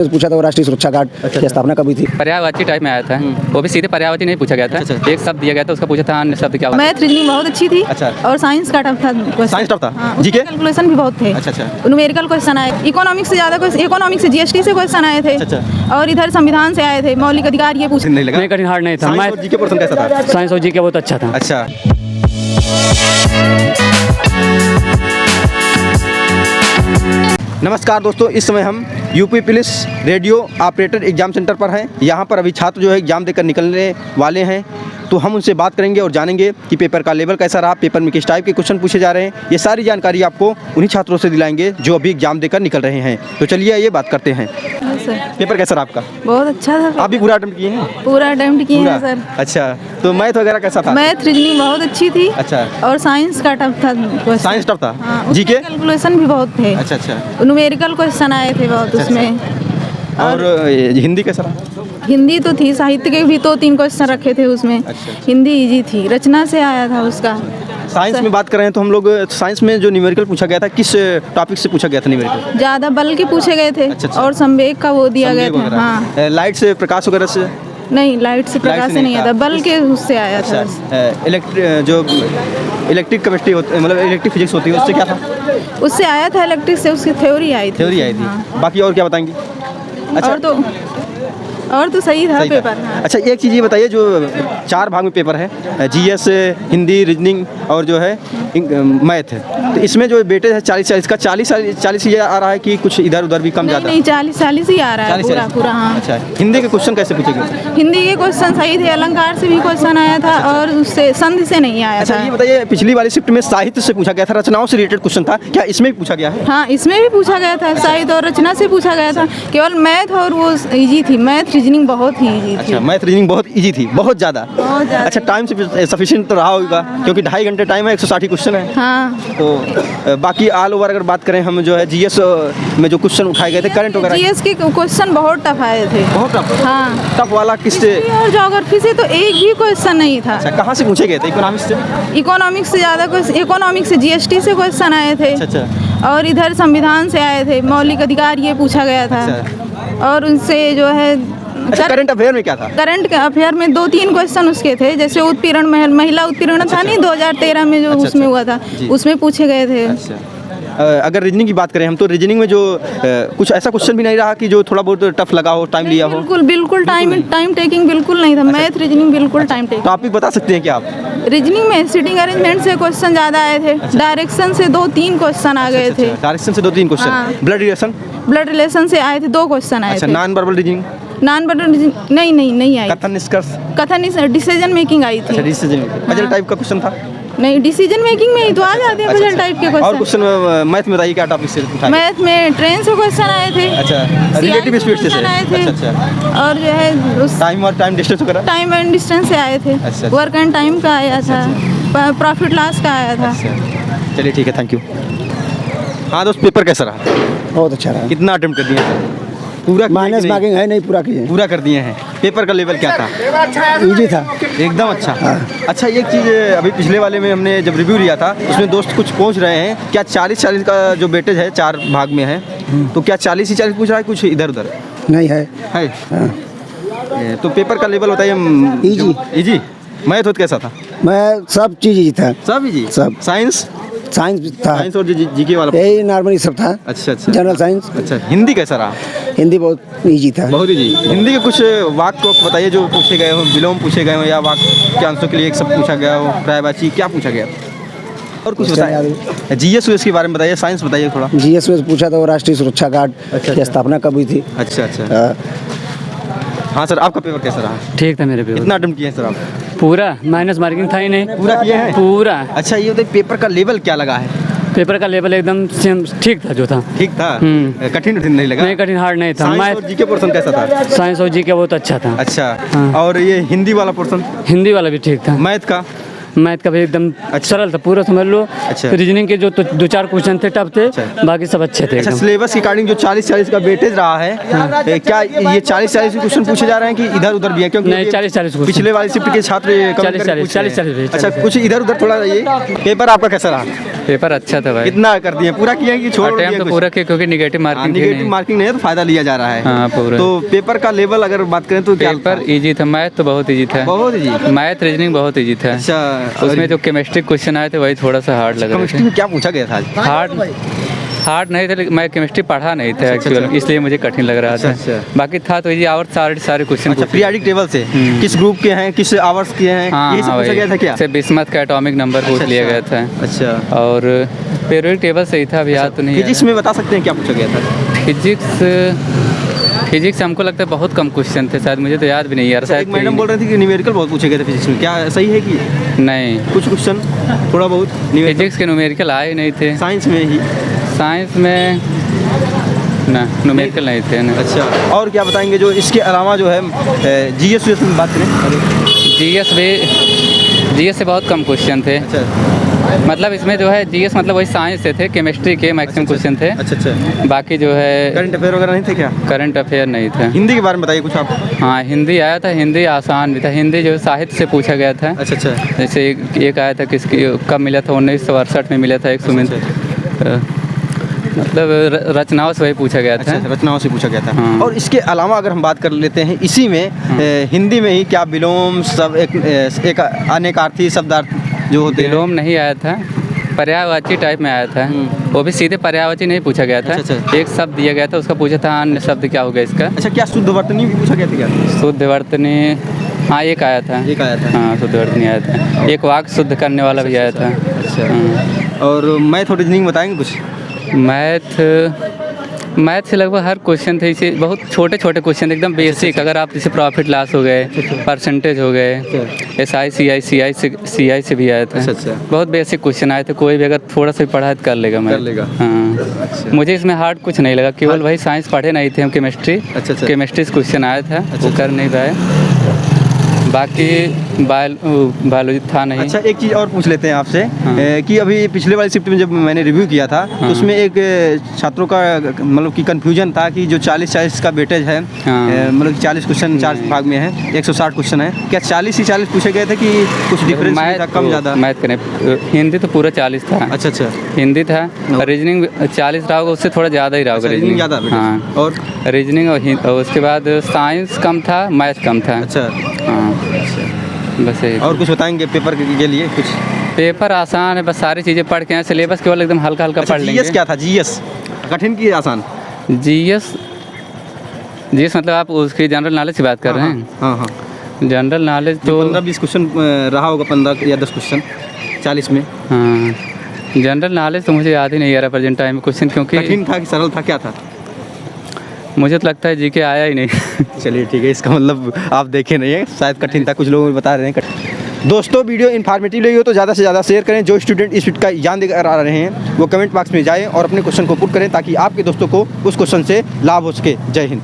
पूछा था वो राष्ट्रीय सुरक्षा गार्ड की स्थापना कब हुई थी। पर्यायवाची टाइप में आया था। वो भी सीधे पर्यायवाची नहीं पूछा गया था। एक शब्द दिया गया था, उसका पूछा था अन्य शब्द क्या होगा। मैथ रीजनिंग बहुत अच्छी थी। अच्छा। और साइंस का टफ था। साइंस टफ था। हाँ, जीके कैलकुलेशन भी बहुत थे। अच्छा। न्यूमेरिकल क्वेश्चन आए, इकोनॉमिक्स से ज़्यादा क्वेश्चन, इकोनॉमिक्स से जीएसटी से क्वेश्चन आए थे। अच्छा। और इधर संविधान से आए थे, मौलिक अधिकार ये पूछ। नहीं लगा। नहीं, कठिन हार्ड नहीं था। साइंस और जीके पोर्शन कैसा था? साइंस और जीके बहुत अच्छा था। अच्छा। नमस्कार दोस्तों, इस समय हम UP police radio operator exam centre पर हैं। यहाँ पर अभी छात्र जो है एग्जाम देकर निकलने वाले हैं, तो हम उनसे बात करेंगे और जानेंगे कि पेपर का लेवल कैसा रहा, पेपर में किस टाइप के क्वेश्चन पूछे जा रहे हैं। ये सारी जानकारी आपको उन्हीं छात्रों से दिलाएंगे जो अभी एग्जाम देकर निकल रहे हैं। तो चलिए ये बात करते हैं। पेपर कैसा रहा आपका? बहुत अच्छा था। आप भी पूरा अटेम्प्ट किए हैं? पूरा अटेम्प्ट किए हैं सर। अच्छा, तो मैथ वगैरह कैसा था? मैथ रीजनिंग बहुत अच्छी थी। अच्छा। और साइंस का टफ था। साइंस टफ था। हाँ, जीके कैलकुलेशन भी बहुत थे। अच्छा। न्यूमेरिकल क्वेश्चन आए थे बहुत उसमें। और हिंदी कैसा रहा? हिंदी तो थी, साहित्य के भी 2-3 क्वेश्चन रखे थे उसमें। अच्छा। हिंदी इजी थी, रचना से आया था उसका। साइंस में बात कर रहे हैं तो हम लोग साइंस में जो न्यूमेरिकल पूछा गया था, किस टॉपिक से पूछा गया था न्यूमेरिकल? ज़्यादा बल के पूछे गए थे। अच्छा। और संवेग का वो दिया गया था। हाँ। लाइट से, प्रकाश वगैरह से? नहीं, लाइट से प्रकाश से नहीं आया था, बल के उससे आया था। जो इलेक्ट्रिक केमिस्ट्री मतलब इलेक्ट्रिक फिजिक्स होती है, उससे क्या था? उससे आया था इलेक्ट्रिक से, उसकी थ्योरी आई थी। थ्योरी आई थी। हाँ। बाकी और क्या बताएंगी? अच्छा। और तो सही था सही था। पेपर। हाँ। अच्छा, एक चीज़ ये बताइए, जो 4 भाग में पेपर है, जीएस, हिंदी, रीजनिंग और जो है मैथ है, तो इसमें जो बेटे है 40 का 40 ये आ रहा है कि कुछ इधर उधर भी कम ज़्यादा? नहीं, 40 ही आ रहा है पूरा। हाँ। अच्छा, हिंदी के क्वेश्चन कैसे पूछे गए? हिंदी के क्वेश्चन सही थे, अलंकार से भी क्वेश्चन आया था। और उससे संधि से नहीं आया अच्छा, था। ये बताइए, पिछली वाली शिफ्ट में साहित्य से पूछा गया था, रचनाओं से रिलेटेड क्वेश्चन था, क्या इसमें भी पूछा गया है? हाँ, इसमें भी पूछा गया था, साहित्य और रचना से पूछा गया था। केवल मैथ और वो इजी थी, मैथ रीजनिंग बहुत ही इजी थी। अच्छा, मैथ रीजनिंग बहुत इजी थी, बहुत ज़्यादा। अच्छा, टाइम से सफिशिएंट तो रहा होगा, क्योंकि 2.5 घंटे टाइम है, 160 क्वेश्चन है। हाँ। तो बाकी ऑल ओवर अगर बात करें हम, जो है जीएस में जो क्वेश्चन उठाए गए थे, करंट वगैरह, जीएस के क्वेश्चन बहुत टफ आए थे। बहुत टफ? हाँ। टफ वाला किससे? और ज्योग्राफी से तो एक भी क्वेश्चन नहीं था। अच्छा, कहाँ से पूछे गए थे? इकोनॉमिक्स से? इकोनॉमिक्स से ज़्यादा क्वेश्चन, इकोनॉमिक्स से जीएसटी से क्वेश्चन आए थे। अच्छा। और इधर संविधान से आए थे, मौलिक अधिकार ये पूछा गया था। और उनसे जो है अच्छा, करंट अफेयर में क्या था? करंट अफेयर में 2-3 क्वेश्चन उसके थे, जैसे उत्पीड़न, महिला उत्पीड़न था नहीं 2013 में जो उसमें हुआ था, उसमें पूछे गए थे। अच्छा। अगर रीजनिंग की बात करें हम, तो रीजनिंग में जो कुछ ऐसा क्वेश्चन भी नहीं रहा कि जो थोड़ा बहुत टफ लगा हो, टाइम लिया हो? बिल्कुल टाइम टेकिंग बिल्कुल नहीं था। मैथ रीजनिंग बिल्कुल टाइम टेकिंग। टॉपिक बता सकते हैं क्या आप? रीजनिंग में सीटिंग अरेंजमेंट से क्वेश्चन ज़्यादा आए थे। डायरेक्शन से 2-3 क्वेश्चन आ गए थे। डायरेक्शन से 2-3 क्वेश्चन। हाँ। ब्लड रिलेशन से आए थे 2 क्वेश्चन आए थे। Non verbal reasoning? Non verbal नहीं आई। कथन निष्कर्ष? डिसीजन मेकिंग आई थी। अच्छा, डिसीजन पजल टाइप का क्वेश्चन था? नहीं, डिसीजन मेकिंग में ही तो आ जाते हैं पजल टाइप के और क्वेश्चन। क्वेश्चन मैथ में बताइए, क्या टॉपिक से उठाए? मैथ में ट्रेन से क्वेश्चन आए थे। अच्छा, रिलेटिव स्पीड से आए थे। अच्छा। और जो है टाइम और टाइम डिस्टेंस वगैरह? टाइम एंड डिस्टेंस से आए थे। अच्छा। वर्क एंड टाइम का आया था, प्रॉफिट लॉस का आया था। चलिए ठीक है, थैंक यू। हाँ दोस्त, पेपर कैसा रहा? बहुत अच्छा रहा। कितना अटेम्प्ट कर दिए? पूरा? माइनस मार्किंग है, नहीं पूरा किए। पूरा कर दिए हैं। पेपर का लेवल क्या था? इजी था एकदम। अच्छा। अच्छा, एक चीज़, अभी पिछले वाले में हमने जब रिव्यू लिया था, उसमें दोस्त कुछ पूछ रहे हैं, क्या 40 का जो वेटेज है 4 भाग में है, तो क्या 40 ही 40 पूछ रहा है, कुछ इधर उधर? नहीं है। हाँ। तो पेपर का लेवल बताइए। इजी। मैथ होता कैसा था? मैं सब चीज़ इजी था। सब इजी? सब। साइंस था। साइंस और जीके वाला? यही नॉर्मली सब था। अच्छा। General science. अच्छा, हिंदी कैसा रहा? हिंदी बहुत इजी था। बहुत इजी। हिंदी के कुछ वाक्य बताइए जो पूछे गए हो, विलोम पूछे गए हो, या वाक्य के अंशों के लिए एक सब पूछा गया हो, पर्यायवाची क्या पूछा गया? और कुछ बताइए। जीएस के बारे में बताइए, साइंस बताइए थोड़ा। जीएस में पूछा था वो राष्ट्रीय सुरक्षा गार्ड की स्थापना कब हुई थी। अच्छा। हाँ सर, आपका पेपर कैसा रहा? ठीक था मेरे पेपर। कितना अटेम्प्ट किए हैं सर आप? पूरा, माइनस मार्किंग था ही नहीं। पूरा किए हैं? पूरा। अच्छा, ये बताइए, पेपर का लेवल क्या लगा है? पेपर का लेवल एकदम सेम ठीक था जो था। ठीक था? कठिन नहीं लगा? नहीं, कठिन हार्ड नहीं था। साइंस और जीके पोर्शन कैसा था? साइंस और जीके बहुत अच्छा था। अच्छा। हाँ। और ये हिंदी वाला पोर्शन? हिंदी वाला भी ठीक था। मैथ का? मैथ का भी एकदम सरल था, पूरा समझ लो। अच्छा। रीजनिंग के जो 2-4 क्वेश्चन थे टफ थे। अच्छा। बाकी सब अच्छे थे। अच्छा, सिलेबस के अकॉर्डिंग जो 40 का वेटेज रहा है, क्या ये 40 क्वेश्चन पूछे जा रहे हैं कि इधर उधर भी है? क्योंकि नहीं, 40 पिछले वाली शिफ्ट के छात्र 40 40। अच्छा, कुछ इधर उधर थोड़ा। ये पेपर आपका कैसा रहा? पेपर अच्छा था भाई। कितना कर दिए, पूरा किया कि छोड़ दिए टाइम तो कुछ? पूरा किया क्योंकि निगेटिव मार्किंग थी नेगेटिव नहीं। मार्किंग नहीं है तो फायदा लिया जा रहा है। हाँ, पूरा। तो पेपर का लेवल अगर बात करें तो क्या पेपर इजी था, मैथ तो बहुत इजी था। बहुत इजी। मैथ रीजनिंग बहुत इजी था। अच्छा, उसमें जो केमिस्ट्री क्वेश्चन आए थे वही थोड़ा सा हार्ड लग रहे केमिस्ट्री थे। में क्या पूछा गया था आज? हार्ड नहीं थे, लेकिन मैं केमिस्ट्री पढ़ा नहीं था एक्चुअली, इसलिए मुझे कठिन लग रहा था। अच्छा। बाकी था तो ये और सारे क्वेश्चन अच्छा, पीरियडिक टेबल से किस ग्रुप के हैं, किस आवर्स के हैं, यही सब पूछा गया था क्या? से बिस्मथ का एटॉमिक नंबर पूछ लिया गया था। अच्छा, और पीरियडिक टेबल सही था, अभी याद तो नहीं है। फिजिक्स में बता सकते हैं क्या पूछा गया था? फिजिक्स हमको लगता है बहुत कम क्वेश्चन थे शायद, मुझे तो याद भी नहीं यार। एक शायद मैडम बोल रही थी कि न्यूमेरिकल बहुत पूछे गए थे फिजिक्स में, क्या सही है कि नहीं, कुछ क्वेश्चन थोड़ा बहुत फिजिक्स के न्यूमेरिकल आए नहीं थे। साइंस में ही? साइंस में ना न्यूमेरिकल नहीं थे ना। अच्छा, और क्या बताएंगे जो इसके अलावा जो है जीएस में बात करें? जीएस से बहुत कम क्वेश्चन थे। अच्छा मतलब इसमें जो है जीएस मतलब वही साइंस से थे, केमिस्ट्री के मैक्सिमम क्वेश्चन थे। अच्छा, बाकी जो है करंट अफेयर वगैरह नहीं थे क्या? करंट अफेयर नहीं था। हिंदी के बारे में बताइए कुछ आप। हाँ, हिंदी आया था, हिंदी आसान भी था। हिंदी जो साहित्य से पूछा गया था। अच्छा, जैसे एक आया था किसकी कब मिला था, 1968 में मिला था एक सुमित, मतलब रचनाओं से वही पूछा गया था। अच्छा, रचनाओं से पूछा गया था। हाँ। और इसके अलावा अगर हम बात कर लेते हैं इसी में हिंदी में ही क्या विलोम सब एक अनेकार्थी शब्दार्थ जो होते हैं? विलोम नहीं आया था, पर्यायवाची टाइप में आया था। वो भी सीधे पर्यायवाची नहीं पूछा गया था। अच्छा। एक शब्द दिया गया था, उसका पूछा था अन्य शब्द क्या होगा इसका। अच्छा, क्या शुद्ध वर्तनी भी पूछा गया था क्या? शुद्ध वर्तनी, हाँ एक आया था। एक आया था। हाँ, शुद्ध वर्तनी आया था। एक वाक्य शुद्ध करने वाला भी आया था। अच्छा, और मैथ और रीजनिंग बताएंगे कुछ? मैथ से लगभग हर क्वेश्चन थे, इसे बहुत छोटे छोटे क्वेश्चन एकदम बेसिक। अगर आप जैसे प्रॉफिट लॉस हो गए, परसेंटेज हो गए, SI CI से भी आया था। अच्छा। बहुत बेसिक क्वेश्चन आए थे, कोई भी अगर थोड़ा सा भी पढ़ा है तो कर लेगा मैथ। कर लेगा। हाँ, मुझे इसमें हार्ड कुछ नहीं लगा, केवल वही साइंस पढ़े नहीं थे हम, केमिस्ट्री। अच्छा। केमिस्ट्री से क्वेश्चन आया था, वो कर नहीं पाए। बाकी बायोलॉजी था नहीं। अच्छा, एक चीज़ और पूछ लेते हैं आपसे कि अभी पिछले वाली शिफ्ट में जब मैंने रिव्यू किया था तो उसमें एक छात्रों का मतलब कि कन्फ्यूजन था कि जो 40 का वेटेज है, मतलब 40 क्वेश्चन 4 भाग में है, 160 क्वेश्चन है, क्या 40 ही 40 पूछे गए थे कि कुछ डिफरेंस था, कम ज़्यादा? मैथ करें, हिंदी तो पूरा 40 था। अच्छा, हिंदी था। रीजनिंग 40 रहा होगा, उससे थोड़ा ज़्यादा ही रहा होगा। रीजनिंग ज़्यादा? हाँ, और रीजनिंग और उसके बाद साइंस कम था, मैथ कम था। अच्छा, हाँ, बस यही। और कुछ बताएंगे पेपर के लिए कुछ? पेपर आसान है, बस सारी चीज़ें पढ़ के आए, सिलेबस केवल एकदम हल्का अच्छा, पढ़ लेंगे। जीएस क्या था? जीएस कठिन की आसान? जीएस मतलब आप उसकी जनरल नॉलेज की बात कर रहे हैं? हाँ, जनरल नॉलेज तो 15-20 क्वेश्चन रहा होगा, 15 या 10 क्वेश्चन 40 में। हाँ, जनरल नॉलेज तो मुझे याद ही नहीं आ रहा प्रेजेंट टाइम में क्वेश्चन, क्योंकि कठिन था कि सरल था, क्या था? मुझे तो लगता है जीके आया ही नहीं। चलिए ठीक है, इसका मतलब आप देखे नहीं है, शायद कठिन था, कुछ लोग बता रहे हैं कठिन। दोस्तों, वीडियो इन्फॉर्मेटिव लगी हो तो ज़्यादा से ज़्यादा शेयर करें। जो स्टूडेंट इस वीडियो का एग्जाम देकर आ रहे हैं वो कमेंट बॉक्स में जाएं और अपने क्वेश्चन को पुट करें ताकि आपके दोस्तों को उस क्वेश्चन से लाभ हो सके। जय हिंद।